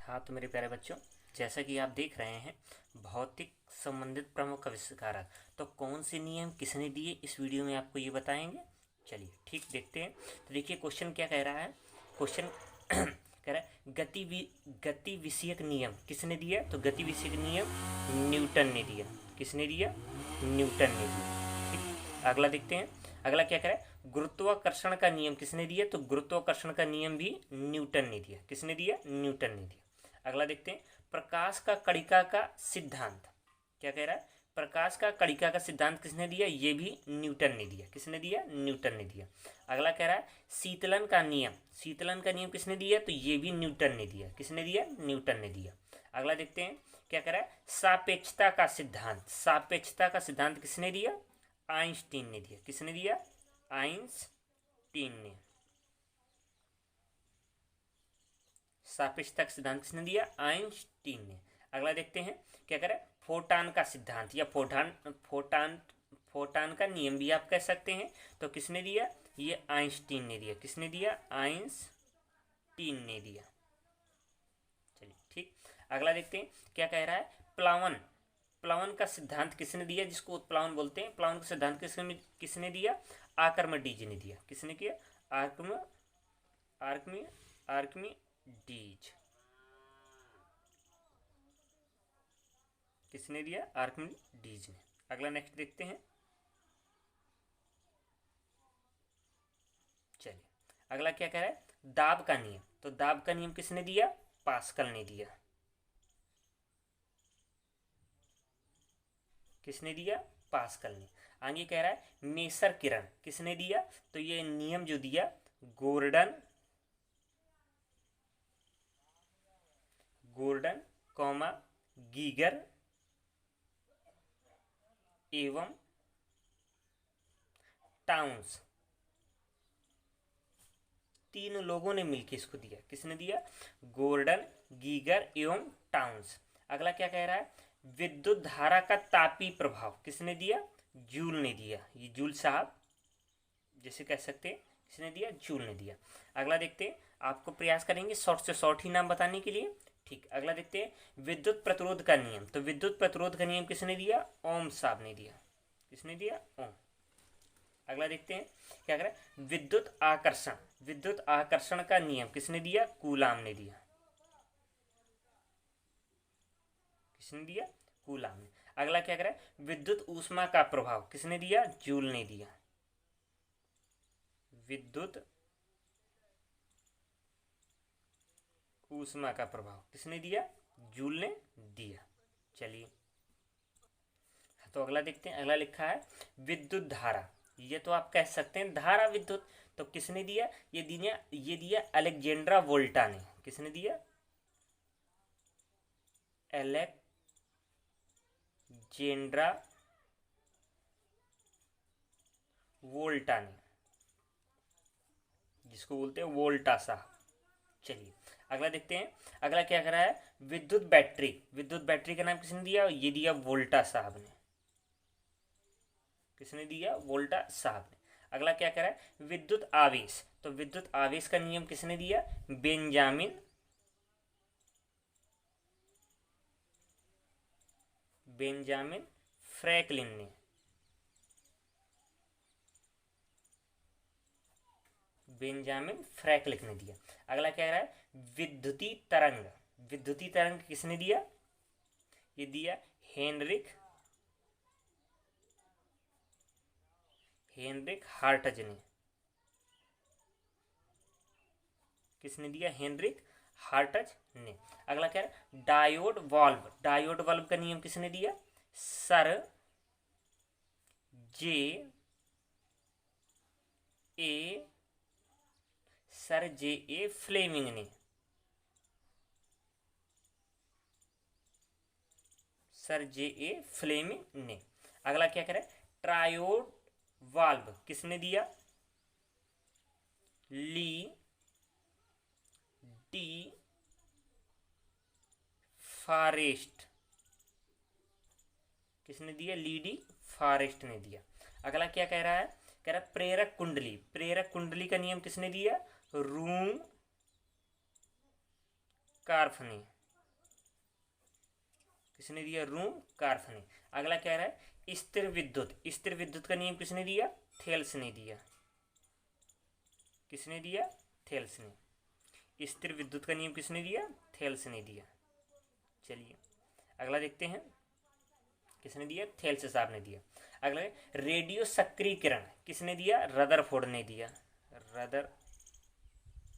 हाँ तो मेरे प्यारे बच्चों, जैसा कि आप देख रहे हैं भौतिक संबंधित प्रमुख आविष्कारक, तो कौन से नियम किसने दिए इस वीडियो में आपको ये बताएंगे। चलिए ठीक देखते हैं। तो देखिए क्वेश्चन क्या कह रहा है। क्वेश्चन कह रहा है गति विषयक नियम किसने दिया। तो गति विषयक नियम न्यूटन ने दिया। किसने दिया? न्यूटन ने दिया। ठीक, अगला देखते हैं। अगला क्या कह रहा है, गुरुत्वाकर्षण का नियम किसने दिया। तो गुरुत्वाकर्षण का नियम भी न्यूटन ने दिया। किसने दिया? न्यूटन ने दिया। अगला देखते हैं, प्रकाश का कणिका का सिद्धांत क्या कह रहा है। प्रकाश का कणिका का सिद्धांत किसने दिया? ये भी न्यूटन ने दिया। किसने दिया? न्यूटन ने दिया। अगला कह रहा है शीतलन का नियम। शीतलन का नियम किसने दिया? तो ये भी न्यूटन ने दिया। किसने दिया? न्यूटन ने दिया। अगला देखते हैं क्या कह रहा है, सापेक्षता का सिद्धांत। सापेक्षता का सिद्धांत किसने दिया? आइंस्टीन ने दिया। किसने दिया? आइंस्टीन ने। सापेक्षता का सिद्धांत किसने दिया? आइंस्टीन ने। अगला देखते हैं क्या कह रहा है, फोटान का सिद्धांत या फोटान का नियम भी आप कह सकते हैं। तो किसने दिया? ये आइंस्टीन ने दिया। किसने दिया? आइंस्टीन ने दिया। चलिए ठीक, अगला देखते हैं क्या कह रहा है, प्लावन। प्लावन का सिद्धांत किसने दिया, जिसको उत्प्लावन बोलते हैं। प्लावन का सिद्धांत किसने दिया? आर्किमिडीज ने दिया। किसने किया? आर्किमिडीज। किसने दिया? आर्किमिडीज ने। अगला नेक्स्ट देखते हैं। चलिए अगला क्या कह रहा है, दाब का नियम। तो दाब का नियम किसने दिया? पास्कल ने दिया। किसने दिया? पास्कल ने। आगे कह रहा है नेसर किरण। किसने दिया? तो ये नियम जो दिया गोर्डन कॉमा गीगर एवं टाउन्स, तीन लोगों ने मिलकर इसको दिया। किसने दिया? गोर्डन, गीगर एवं टाउन्स। अगला क्या कह रहा है, विद्युत धारा का तापीय प्रभाव। किसने दिया? जूल ने दिया। ये जूल साहब जैसे कह सकते हैं, किसने दिया? जूल ने दिया। अगला देखते हैं, आपको प्रयास करेंगे शॉर्ट से शॉर्ट ही नाम बताने के लिए। ठीक, अगला देखते हैं विद्युत प्रतिरोध का नियम। तो विद्युत प्रतिरोध का नियम किसने दिया? ओम साहब ने दिया। किसने दिया? ओम। अगला देखते हैं क्या कर रहा है, विद्युत आकर्षण। विद्युत आकर्षण का नियम किसने दिया? कूलाम ने दिया। किसने दिया? कूलाम ने। अगला क्या कर रहा है, विद्युत ऊष्मा का प्रभाव। किसने दिया? जूल ने दिया। विद्युत ऊष्मा का प्रभाव किसने दिया? जूल ने दिया। चलिए तो अगला देखते हैं। अगला लिखा है विद्युत धारा। ये तो आप कह सकते हैं धारा विद्युत। तो किसने दिया? ये दिया अलेक्जेंड्रा वोल्टा ने। किसने दिया? अलेक्जेंड्रा वोल्टा ने, जिसको बोलते हैं वोल्टा साहब। चलिए अगला देखते हैं। अगला क्या कर रहा है, विद्युत बैटरी। विद्युत बैटरी का नाम किसने दिया? ये दिया वोल्टा साहब ने। किसने दिया? वोल्टा साहब ने। अगला क्या कह रहा है, विद्युत आवेश। तो विद्युत आवेश का नियम किसने दिया? बेंजामिन फ्रैंकलिन ने। बेंजामिन फ्रैंकलिन ने दिया। अगला क्या कह रहा है, विद्युती तरंग। विद्युती तरंग किसने दिया? ये दिया हेनरिक हार्टज ने। किसने दिया? हेनरिक हार्टज ने। अगला क्या है, डायोड वाल्व। डायोड वाल्व का नियम किसने दिया? सर जे ए फ्लेमिंग ने। सर जे ए फ्लेमिंग ने। अगला क्या करे, ट्रायोड वाल्व किसने दिया? ली डी फॉरेस्ट। किसने दिया? ली डी फॉरेस्ट ने दिया। अगला क्या कह रहा है, कह रहा प्रेरक कुंडली। प्रेरक कुंडली का नियम किसने दिया? रूम कार्फ ने। किसने दिया? रूमकार्थ ने। अगला कह रहा है स्थिर विद्युत, स्थिर विद्युत का नियम किसने दिया? थेल्स ने दिया। किसने दिया? थेल्स ने। स्थिर विद्युत का नियम किसने दिया? थेल्स ने दिया। चलिए अगला देखते हैं, किसने दिया? थेल्स साहब ने दिया। अगला रेडियो सक्रियकरण किसने दिया? रदरफोर्ड ने दिया। रदर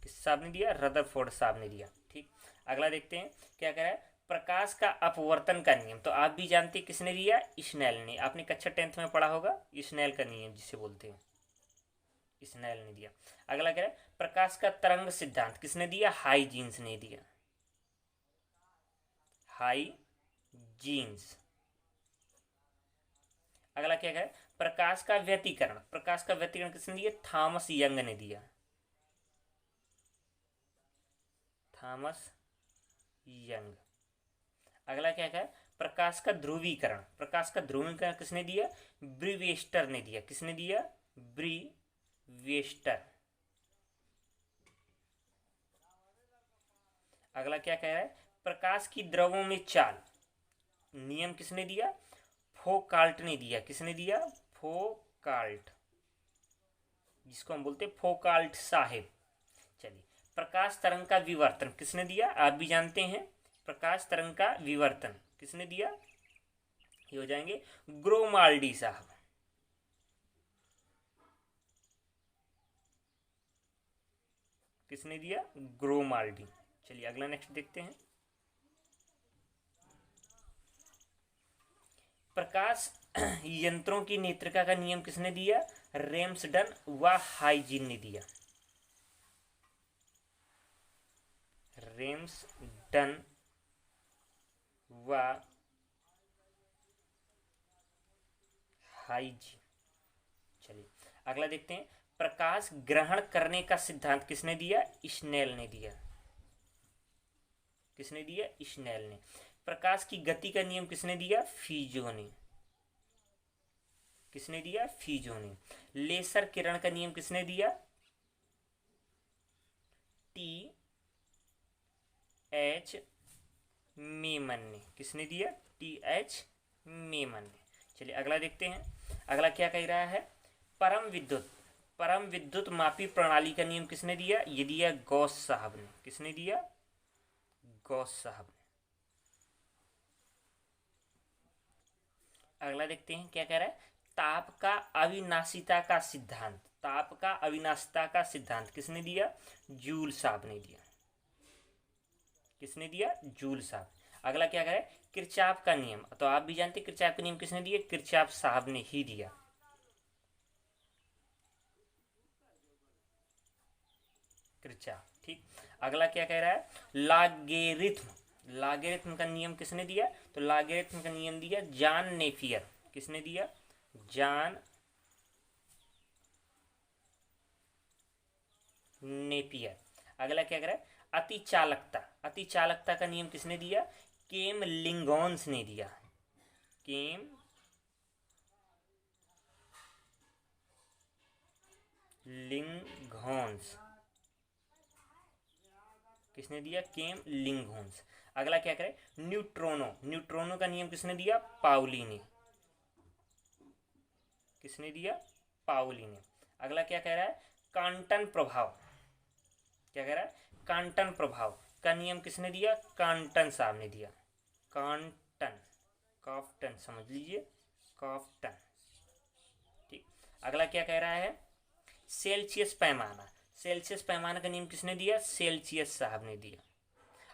किस साहब ने दिया? रदरफोर्ड साहब ने दिया। ठीक, अगला देखते हैं क्या कह रहा है, प्रकाश का अपवर्तन का नियम, तो आप भी जानते हैं किसने दिया? स्नेल ने। आपने कक्षा 10th में पढ़ा होगा, स्नेल का नियम जिसे बोलते हैं, स्नेल ने दिया। अगला कह रहा है प्रकाश का तरंग सिद्धांत किसने दिया? हाइजीन्स ने दिया। हाइजीन्स। अगला क्या है? प्रकाश का व्यतिकरण, प्रकाश का व्यतिकरण किसने दिया? थॉमस यंग ने दिया। Thomas young. अगला क्या है? प्रकाश का ध्रुवीकरण, प्रकाश का ध्रुवीकरण किसने दिया? ब्रीवेस्टर ने दिया। किसने दिया? ब्रीवेस्टर। अगला क्या कह रहा है? प्रकाश की द्रवों में चाल नियम किसने दिया? फोकाल्ट ने दिया। किसने दिया? फोकाल्ट, जिसको हम बोलते हैं फोकाल्ट साहेब। चलिए प्रकाश तरंग का विवर्तन किसने दिया? आप भी जानते हैं, प्रकाश तरंग का विवर्तन किसने दिया? ये हो जाएंगे ग्रोमाल्डी साहब। किसने दिया? ग्रोमाल्डी। चलिए अगला नेक्स्ट देखते हैं, प्रकाश यंत्रों की नेत्रिका का नियम किसने दिया? रेम्सडन व हाइजीन ने दिया। रेम्सडन व हाइजीन। चलिए अगला देखते हैं, प्रकाश ग्रहण करने का सिद्धांत किसने दिया? स्नेल ने दिया। किसने दिया? स्नेल ने। प्रकाश की गति का नियम किसने दिया? फीजो ने। किसने दिया? फीजो ने। लेसर किरण का नियम किसने दिया? टी एच मेमन ने। किसने दिया? टी एच मेमन ने। चलिए अगला देखते हैं, अगला क्या कह रहा है, परम विद्युत, परम विद्युत मापी प्रणाली का नियम किसने दिया? ये दिया गॉस साहब ने। किसने दिया? गॉस साहब ने। अगला देखते हैं क्या कह रहा है, ताप का अविनाशिता का सिद्धांत, ताप का अविनाशिता का सिद्धांत किसने दिया? जूल साहब ने दिया। किसने दिया? जूल साहब। अगला क्या कह रहा है, किरचॉफ का नियम, तो आप भी जानते हैं किरचॉफ का नियम किसने दिया? किरचॉफ साहब ने ही दिया। किरचॉफ। ठीक, अगला क्या कह रहा है, लागेरिथम, लागेरिथम का नियम किसने दिया? तो लागेरिथम का नियम दिया जॉन नेपियर। किसने दिया? John Napier. अगला क्या कह रहा है, अति चालकता, अति चालकता का नियम किसने दिया? केम लिंगॉन्स ने दिया। केम लिंगॉन्स। किसने दिया? केम लिंगॉन्स। अगला क्या करे, न्यूट्रोनो, न्यूट्रोनो का नियम किसने दिया? पाउली ने। किसने दिया? पाउली ने। अगला क्या कह रहा है, कांटन प्रभाव, क्या कह रहा है, कांटन प्रभाव का नियम किसने दिया? कांटन साहब ने दिया। कांटन, काफ्टन समझ लीजिए, काफ्टन। ठीक, अगला क्या कह रहा है, सेल्सियस पैमाना, सेल्सियस पैमाना का नियम किसने दिया? सेल्सियस साहब ने दिया।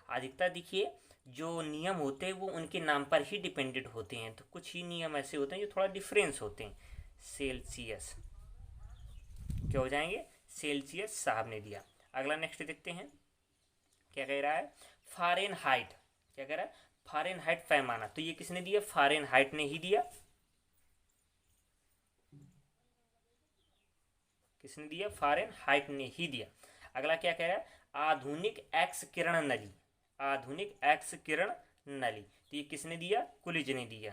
अधिकता देखिए जो नियम होते हैं वो उनके नाम पर ही डिपेंडेंट होते हैं, तो कुछ ही नियम ऐसे होते हैं जो थोड़ा डिफरेंस होते हैं। सेल्सियस क्या हो जाएंगे? सेल्सियस साहब ने दिया। अगला नेक्स्ट देखते हैं क्या कह रहा है, फारेनहाइट, क्या कह रहा है, फारेनहाइट पैमाना, तो ये किसने दिया? फारेनहाइट ने ही दिया। किसने दिया? फारेनहाइट ने ही दिया। अगला क्या कह रहा है, आधुनिक एक्स किरण नली, आधुनिक एक्स किरण नली, तो ये किसने दिया? कुलिज ने दिया।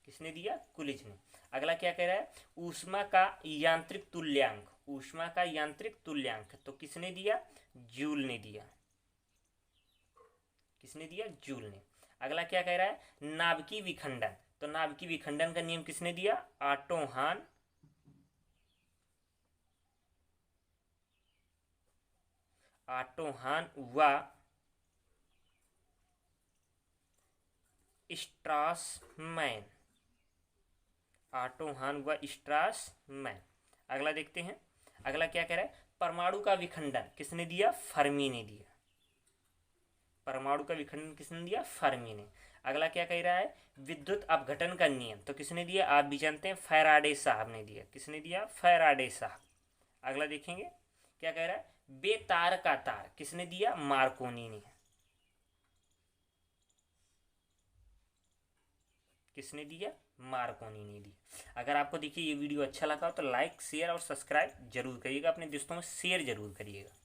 किसने दिया? कुलिज ने। अगला क्या कह रहा है, ऊष्मा का यांत्रिक तुल्यांक, ऊष्मा का यांत्रिक तुल्यांक, तो किसने दिया? जूल ने दिया। किसने दिया? जूल ने। अगला क्या कह रहा है? नाभिकीय विखंडन। तो नाभिकीय विखंडन का नियम किसने दिया? ऑटो हान व स्ट्रासमैन। ऑटो हान व स्ट्रासमैन। अगला देखते हैं। अगला क्या कह रहा है? परमाणु का विखंडन किसने दिया? फर्मी ने दिया। परमाणु का विखंडन किसने दिया? फर्मी ने। अगला क्या कह रहा है? विद्युत अपघटन का नियम। तो किसने दिया? आप भी जानते हैं, फैराडे साहब ने दिया। किसने दिया? फैराडे साहब। अगला देखेंगे क्या कह रहा है? बेतार का तार किसने दिया? मार्कोनी ने। किसने दिया? मार्कोनी ने दिया। अगर आपको देखिए ये वीडियो अच्छा लगा हो तो लाइक शेयर और सब्सक्राइब जरूर करिएगा, अपने दोस्तों में शेयर जरूर करिएगा।